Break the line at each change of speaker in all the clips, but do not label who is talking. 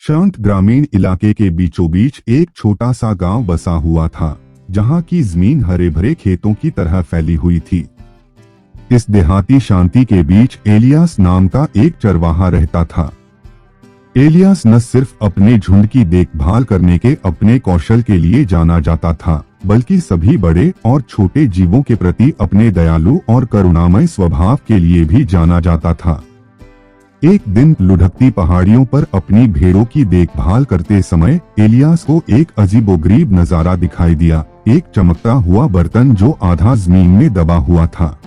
शांत ग्रामीण इलाके के बीचों बीच एक छोटा सा गांव बसा हुआ था, जहां की जमीन हरे भरे खेतों की तरह फैली हुई थी। इस देहाती शांति के बीच एलियास नाम का एक चरवाहा रहता था। एलियास न सिर्फ अपने झुंड की देखभाल करने के अपने कौशल के लिए जाना जाता था, बल्कि सभी बड़े और छोटे जीवों के प्रति अपने दयालु और करुणामय स्वभाव के लिए भी जाना जाता था। एक दिन लुढ़कती पहाड़ियों पर अपनी भेड़ों की देखभाल करते समय एलियास को एक अजीबोगरीब नजारा दिखाई दिया। एक चमकता हुआ बर्तन जो आधा जमीन में दबा हुआ था।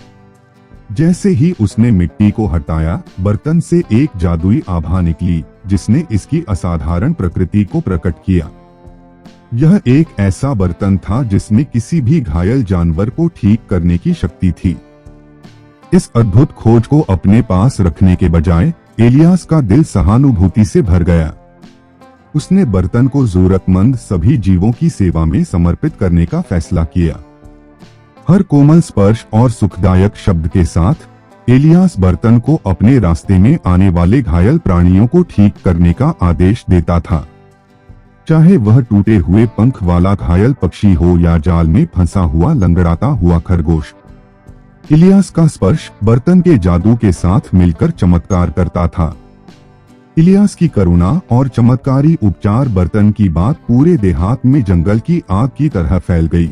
जैसे ही उसने मिट्टी को हटाया, बर्तन से एक जादुई आभा निकली, जिसने इसकी असाधारण प्रकृति को प्रकट किया। यह एक ऐसा बर्तन था जिसमें किसी भी घायल जानवर को ठीक करने की शक्ति थी। इस अद्भुत खोज को अपने पास रखने के बजाय एलियास का दिल सहानुभूति से भर गया। उसने बर्तन को जरूरतमंद सभी जीवों की सेवा में समर्पित करने का फैसला किया। हर कोमल स्पर्श और सुखदायक शब्द के साथ एलियास बर्तन को अपने रास्ते में आने वाले घायल प्राणियों को ठीक करने का आदेश देता था। चाहे वह टूटे हुए पंख वाला घायल पक्षी हो या जाल में फंसा हुआ लंगड़ाता हुआ खरगोश, एलियास का स्पर्श बर्तन के जादू के साथ मिलकर चमत्कार करता था। एलियास की करुणा और चमत्कारी उपचार बर्तन की बात पूरे देहात में जंगल की आग की तरह फैल गई।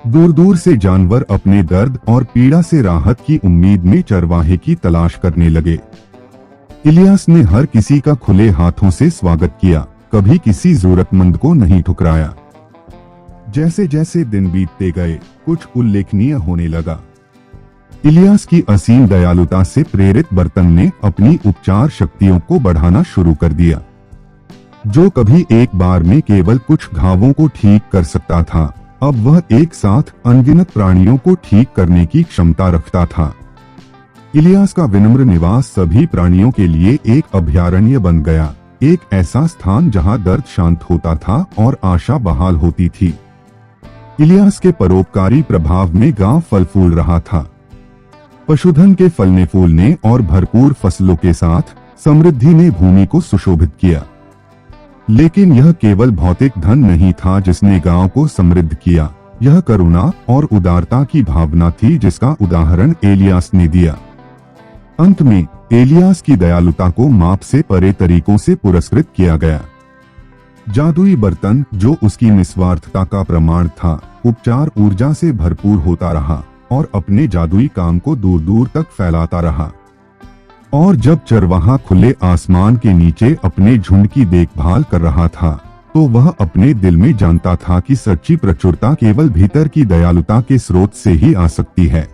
दूर दूर से जानवर अपने दर्द और पीड़ा से राहत की उम्मीद में चरवाहे की तलाश करने लगे। एलियास ने हर किसी का खुले हाथों से स्वागत किया, कभी किसी जरूरतमंद को नहीं ठुकराया। जैसे जैसे दिन बीतते गए, कुछ उल्लेखनीय होने लगा। एलियास की असीम दयालुता से प्रेरित बर्तन ने अपनी उपचार शक्तियों को बढ़ाना शुरू कर दिया। जो कभी एक बार में केवल कुछ घावों को ठीक कर सकता था, अब वह एक साथ अनगिनत प्राणियों को ठीक करने की क्षमता रखता था। एलियास का विनम्र निवास सभी प्राणियों के लिए एक अभयारण्य बन गया, एक ऐसा स्थान जहां दर्द शांत होता था और आशा बहाल होती थी। एलियास के परोपकारी प्रभाव में गांव फल फूल रहा था। पशुधन के फलने फूलने और भरपूर फसलों के साथ समृद्धि ने भूमि को सुशोभित किया। लेकिन यह केवल भौतिक धन नहीं था जिसने गांव को समृद्ध किया, यह करुणा और उदारता की भावना थी जिसका उदाहरण एलियास ने दिया। अंत में एलियास की दयालुता को माप से परे तरीकों से पुरस्कृत किया गया। जादुई बर्तन, जो उसकी निस्वार्थता का प्रमाण था, उपचार ऊर्जा से भरपूर होता रहा और अपने जादुई काम को दूर दूर तक फैलाता रहा। और जब चरवाहा खुले आसमान के नीचे अपने झुंड की देखभाल कर रहा था, तो वह अपने दिल में जानता था कि सच्ची प्रचुरता केवल भीतर की दयालुता के स्रोत से ही आ सकती है।